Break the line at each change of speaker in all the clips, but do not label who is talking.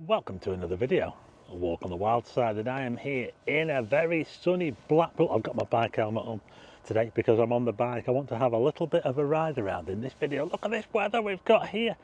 Welcome to another video, a walk on the wild side, and I am here in a very sunny Blackpool. I've got my bike helmet on today because I'm on the bike. I want to have a little bit of a ride around in this video. Look at this weather we've got here.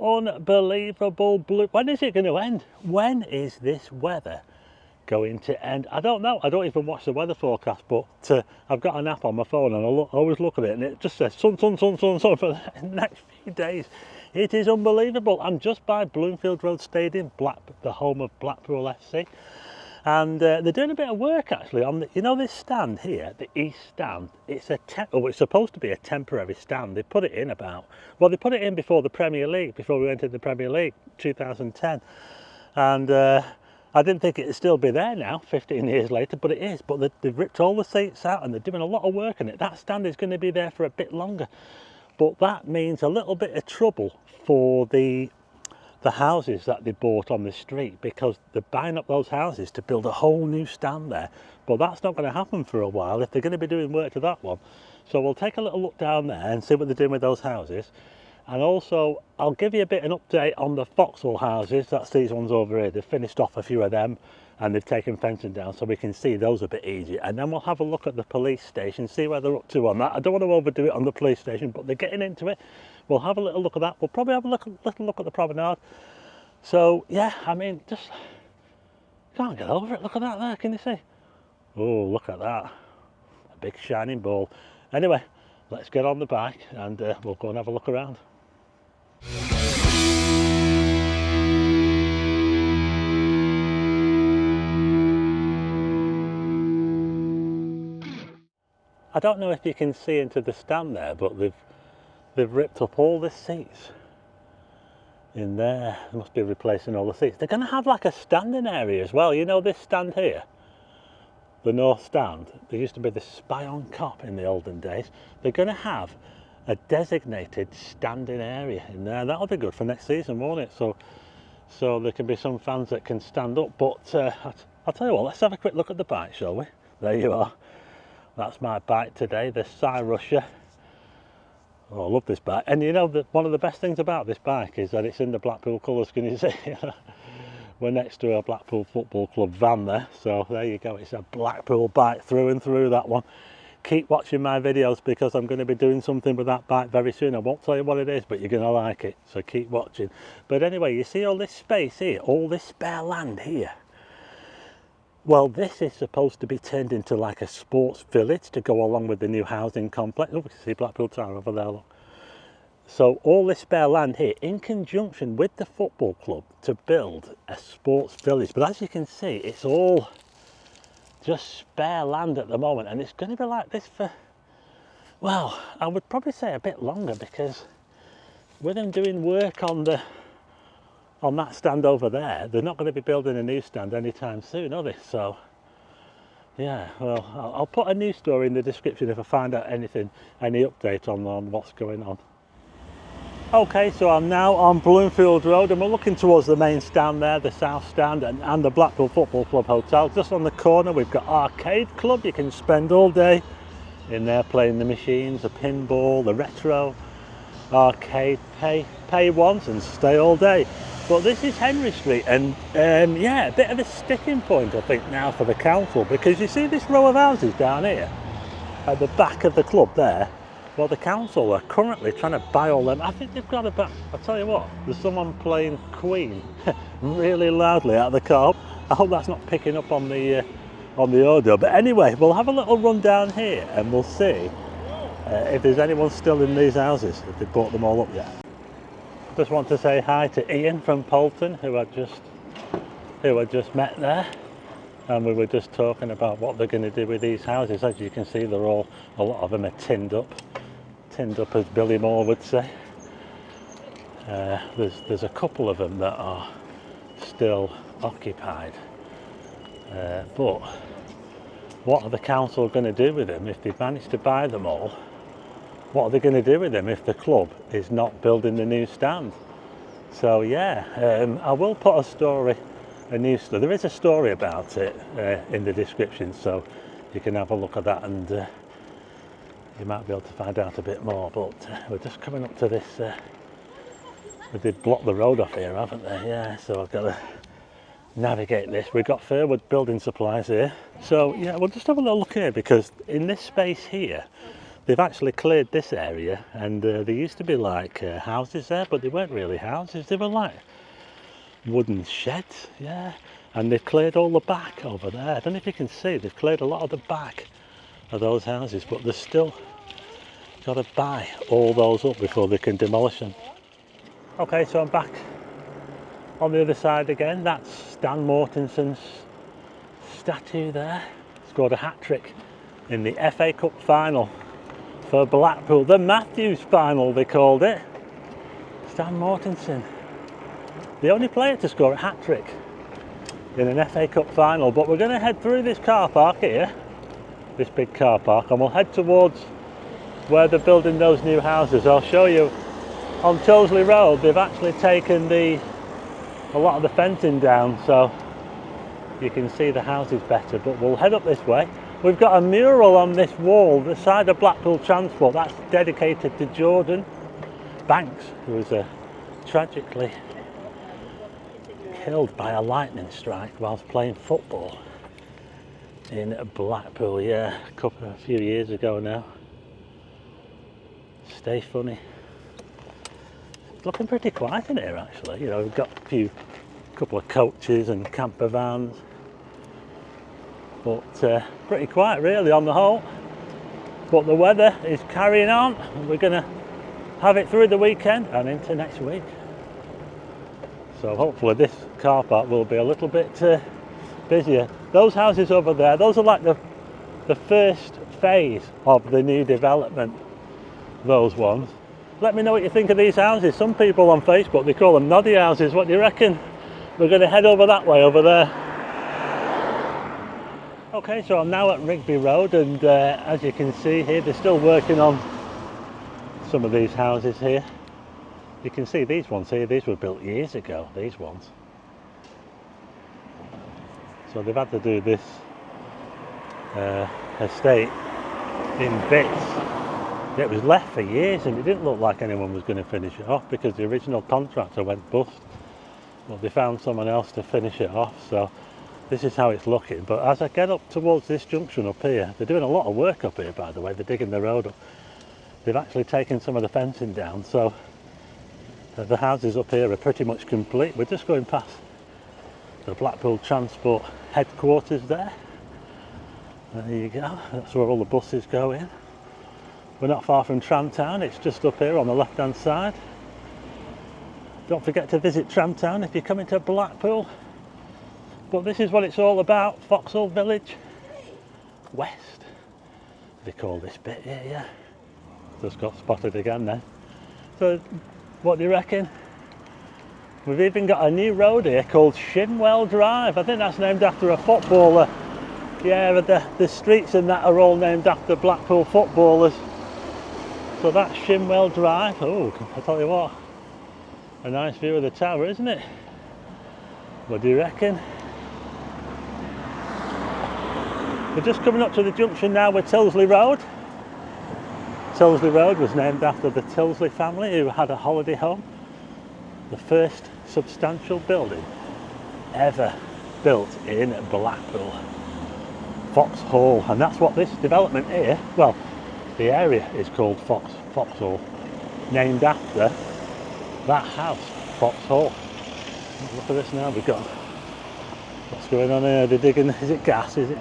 Unbelievable blue. When is it going to end? When is this weather going to end? I don't know. I don't even watch the weather forecast, but I've got an app on my phone and I always look at it and it just says sun, sun, sun, sun, sun for the next few days. It is unbelievable. I'm just by Bloomfield Road Stadium, the home of Blackpool FC, and they're doing a bit of work actually on the, you know, this stand here, the east stand. It's it's supposed to be a temporary stand. They put it in they put it in before the Premier League, before we entered the Premier League, 2010, and I didn't think it'd still be there now, 15 years later, but it is. But they've ripped all the seats out and they're doing a lot of work on it. That stand is going to be there for a bit longer. But that means a little bit of trouble for the houses that they bought on the street, because they're buying up those houses to build a whole new stand there. But that's not going to happen for a while if they're going to be doing work to that one. So we'll take a little look down there and see what they're doing with those houses. And also I'll give you a bit of an update on the Foxhall houses. That's these ones over here. They've finished off a few of them and they've taken fencing down so we can see those a bit easier. And then we'll have a look at the police station, see where they're up to on that. I don't want to overdo it on the police station, but they're getting into it. We'll have a little look at that. We'll probably have a little look at the Promenade. So yeah, I mean, just can't get over it. Look at that there, can you see? Oh, look at that. A big shining ball. Anyway, let's get on the bike and we'll go and have a look around. I don't know if you can see into the stand there, but they've ripped up all the seats in there. They must be replacing all the seats. They're going to have like a standing area as well. You know this stand here, the north stand, there used to be the Spy on Cop in the olden days. They're going to have a designated standing area in there. That'll be good for next season, won't it? So there can be some fans that can stand up. But I'll tell you what, let's have a quick look at the bike, shall we? There you are. That's my bike today, the Russia. Oh, I love this bike. And you know, one of the best things about this bike is that it's in the Blackpool colours. Can you see? We're next to a Blackpool Football Club van there. So there you go. It's a Blackpool bike through and through, that one. Keep watching my videos because I'm going to be doing something with that bike very soon. I won't tell you what it is, but you're going to like it. So keep watching. But anyway, you see all this space here, all this spare land here. Well, this is supposed to be turned into like a sports village to go along with the new housing complex. Oh, we can see Blackpool Tower over there, look. So all this spare land here in conjunction with the football club to build a sports village. But as you can see, it's all just spare land at the moment, and it's going to be like this for, well, I would probably say a bit longer, because with them doing work on that stand over there, they're not going to be building a new stand anytime soon, are they? So yeah, well, I'll put a news story in the description if I find out any update on what's going on. Okay, so I'm now on Bloomfield Road and we're looking towards the main stand there, the south stand, and the Blackpool Football Club hotel. Just on the corner we've got Arcade Club. You can spend all day in there playing the machines, the pinball, the retro arcade. Pay once and stay all day. But this is Henry Street, and yeah, a bit of a sticking point I think now for the council, because you see this row of houses down here at the back of the club there. Well, the council are currently trying to buy all them. I think they've got about, I'll tell you what, there's someone playing Queen really loudly out of the car. I hope that's not picking up on the audio. But anyway, we'll have a little run down here and we'll see if there's anyone still in these houses, if they've bought them all up yet. Just want to say hi to Ian from Polton, who I just met there. And we were just talking about what they're going to do with these houses. As you can see, a lot of them are tinned up as Billy Moore would say. There's a couple of them that are still occupied, but what are the council going to do with them if they've managed to buy them all? What are they going to do with them if the club is not building the new stand? So yeah, I will put a news story. There is a story about it in the description, so you can have a look at that and you might be able to find out a bit more. But we're just coming up to this They've blocked the road off here, haven't they? Yeah, so I've got to navigate this. We've got Fairwood building supplies here. So yeah, we'll just have a little look here, because in this space here, they've actually cleared this area, and there used to be like houses there, but they weren't really houses. They were like wooden sheds, yeah. And they've cleared all the back over there. I don't know if you can see, they've cleared a lot of the back of those houses, but they've still got to buy all those up before they can demolish them. Okay, so I'm back on the other side again. That's Stan Mortenson's statue there. Scored a hat-trick in the FA Cup final for Blackpool. The Matthews final, they called it. Stan Mortenson, the only player to score a hat-trick in an FA Cup final. But we're going to head through this car park here, this big car park, and we'll head towards where they're building those new houses. I'll show you on Tilsley Road, they've actually taken a lot of the fencing down, so you can see the houses better. But we'll head up this way. We've got a mural on this wall, the side of Blackpool Transport, that's dedicated to Jordan Banks, who was tragically killed by a lightning strike whilst playing football in Blackpool, yeah, a few years ago now. Stay funny. It's looking pretty quiet in here actually. You know, we've got a couple of coaches and camper vans, but pretty quiet really on the whole. But the weather is carrying on, and we're going to have it through the weekend and into next week. So hopefully this car park will be a little bit busier. Those houses over there, those are like the first phase of the new development, those ones. Let me know what you think of these houses. Some people on Facebook, they call them noddy houses. What do you reckon? We're going to head over that way over there. Okay, so I'm now at Riby Road, and as you can see here, they're still working on some of these houses here. You can see these ones here, these were built years ago, these ones. So they've had to do this estate in bits. It was left for years and it didn't look like anyone was going to finish it off, because the original contractor went bust. But they found someone else to finish it off, so this is how it's looking. But as I get up towards this junction up here, they're doing a lot of work up here, by the way. They're digging the road up. They've actually taken some of the fencing down, so the houses up here are pretty much complete. We're just going past the Blackpool Transport headquarters there. There you go, that's where all the buses go in. We're not far from Tramtown, it's just up here on the left hand side. Don't forget to visit Tramtown if you're coming to Blackpool. But this is what it's all about, Foxhall Village West, they call this bit here, yeah. Just got spotted again then. So what do you reckon? We've even got a new road here called Shimwell Drive. I think that's named after a footballer. Yeah, the streets and that are all named after Blackpool footballers. So that's Shimwell Drive. Oh, I tell you what, a nice view of the tower, isn't it? What do you reckon? We're just coming up to the junction now with Tilsley Road. Tilsley Road was named after the Tilsley family who had a holiday home. The first substantial building ever built in Blackpool. Foxhall, and that's what this development here, well, the area is called Foxhall, named after that house, Foxhall. Look at this now, we've got, what's going on here? They're digging, is it gas, is it?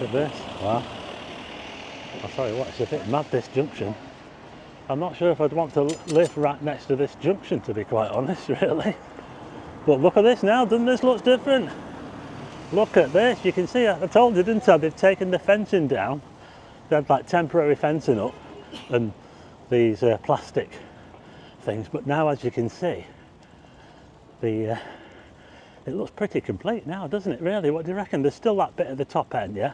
Look at this, wow. I'll tell you what, it's a bit mad, this junction. I'm not sure if I'd want to live right next to this junction, to be quite honest, really. But look at this now, doesn't this look different? Look at this, you can see, I told you, didn't I, they've taken the fencing down. They had like temporary fencing up and these plastic things, but now as you can see, it looks pretty complete now, doesn't it really? What do you reckon? There's still that bit at the top end, yeah?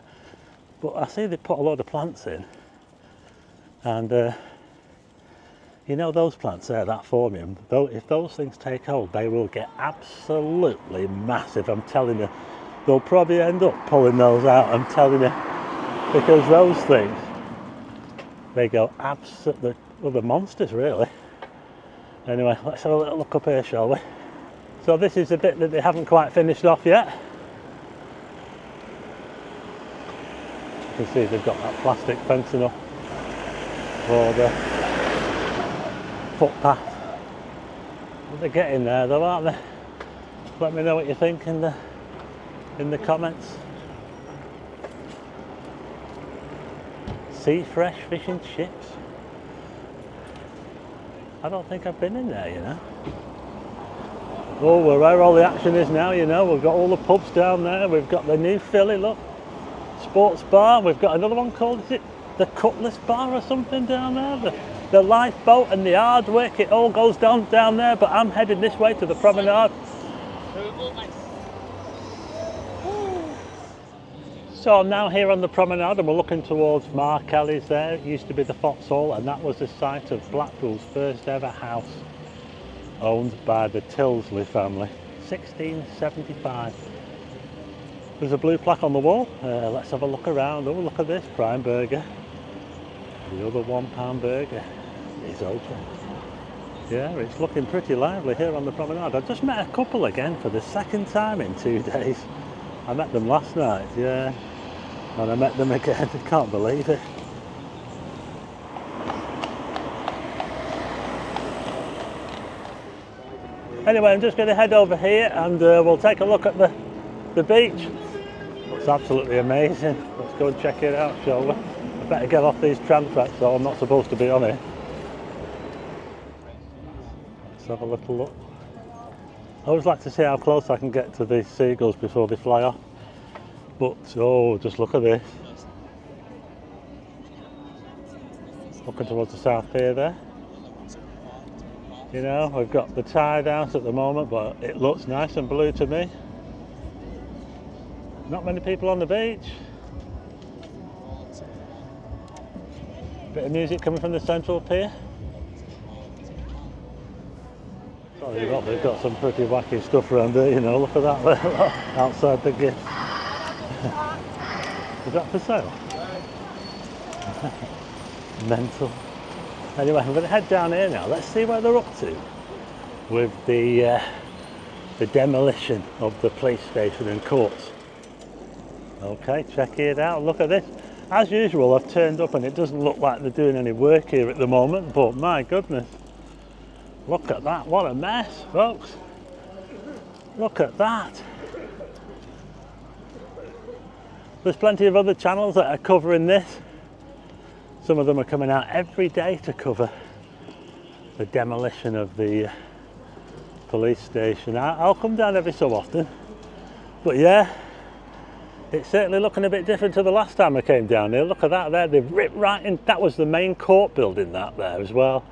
But I see they put a load of plants in, and you know those plants there, that formium, if those things take hold, they will get absolutely massive, I'm telling you. They'll probably end up pulling those out, I'm telling you, because those things, they go absolutely, Well, they're monsters really. Anyway, let's have a little look up here, shall we? So this is the bit that they haven't quite finished off yet. You can see they've got that plastic fencing up for the footpath. But they're getting there though, aren't they? Let me know what you think in the comments. Sea fresh fish and chips. I don't think I've been in there, you know. Oh, we're where all the action is now, you know. We've got all the pubs down there. We've got the new Philly, look, sports bar. We've got another one called, is it the Cutlass Bar or something down there? The Lifeboat and the Hardwick, it all goes down there, but I'm headed this way to the Promenade. So I'm now here on the Promenade and we're looking towards Mark Kelly's there. It used to be the Foxhall, and that was the site of Blackpool's first ever house, owned by the Tilsley family, 1675. There's a blue plaque on the wall. Let's have a look around. Oh, look at this, prime burger. The other £1 burger is open. Yeah, it's looking pretty lively here on the Promenade. I just met a couple again for the second time in 2 days. I met them last night, yeah, and I met them again. I can't believe it. Anyway, I'm just going to head over here and we'll take a look at the beach. Looks absolutely amazing. Let's go and check it out, shall we? I better get off these tram tracks, so I'm not supposed to be on it. Let's have a little look. I always like to see how close I can get to these seagulls before they fly off. But, oh, just look at this. Looking towards the South Pier there. You know, we've got the tide out at the moment, but it looks nice and blue to me. Not many people on the beach. Bit of music coming from the central pier. Oh, they've got some pretty wacky stuff around there, you know. Look at that there, outside the gate. Is that for sale? Mental. Anyway, I'm going to head down here now. Let's see where they're up to with the demolition of the police station and courts. Okay, check it out. Look at this. As usual, I've turned up and it doesn't look like they're doing any work here at the moment, but my goodness, look at that. What a mess, folks. Look at that. There's plenty of other channels that are covering this. Some of them are coming out every day to cover the demolition of the police station. I'll come down every so often, but yeah, it's certainly looking a bit different to the last time I came down here. Look at that there, they've ripped right in. That was the main court building, that there as well.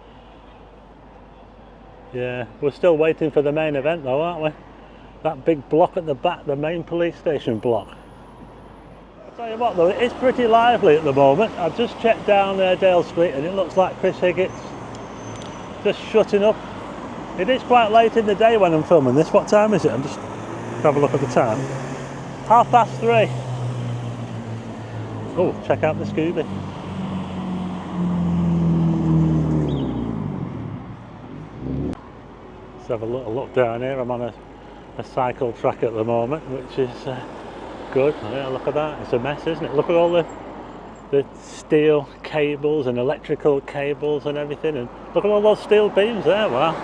Yeah, we're still waiting for the main event though, aren't we? That big block at the back, the main police station block. I'll tell you what though, it is pretty lively at the moment. I've just checked down Dale Street and it looks like Chris Higgett's just shutting up. It is quite late in the day when I'm filming this. What time is it? I'm just have a look at the time. 3:30. Oh, check out the Scooby. Let's have a little look down here. I'm on a cycle track at the moment, which is good. Yeah, look at that. It's a mess, isn't it? Look at all the steel cables and electrical cables and everything, and look at all those steel beams there. Wow.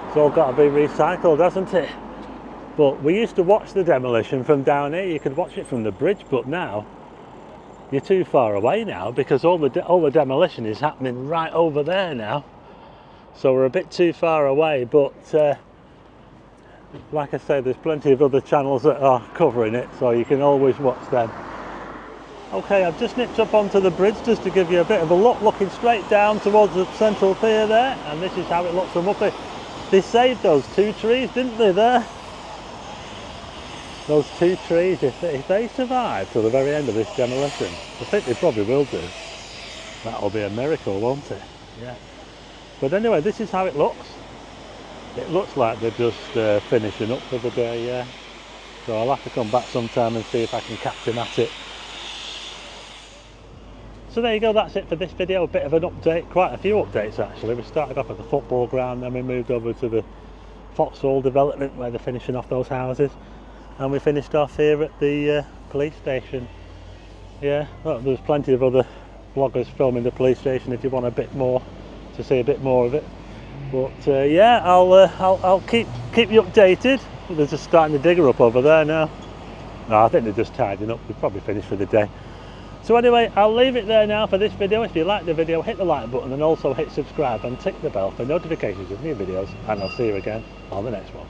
It's all got to be recycled, hasn't it? But we used to watch the demolition from down here. You could watch it from the bridge, but now you're too far away now because all the demolition is happening right over there now. So we're a bit too far away, but like I said, there's plenty of other channels that are covering it, so you can always watch them. Okay, I've just nipped up onto the bridge just to give you a bit of a look, looking straight down towards the central pier there, and this is how it looks from up here. They saved those 2 trees, didn't they, there? Those 2 trees, if they survive till the very end of this demolition, I think they probably will do. That'll be a miracle, won't it? Yeah. But anyway, this is how it looks. It looks like they're just finishing up for the day, yeah. So I'll have to come back sometime and see if I can catch them at it. So there you go, that's it for this video. A bit of an update, quite a few updates actually. We started off at the football ground, then we moved over to the Foxhall development where they're finishing off those houses, and we finished off here at the police station. Yeah, well, there's plenty of other vloggers filming the police station if you want a bit more, to see a bit more of it. But yeah, I'll keep you updated. They're just starting the digger up over there now. No, I think they're just tidying up. We've probably finished for the day. So anyway, I'll leave it there now for this video. If you like the video, hit the like button and also hit subscribe and tick the bell for notifications of new videos, and I'll see you again on the next one.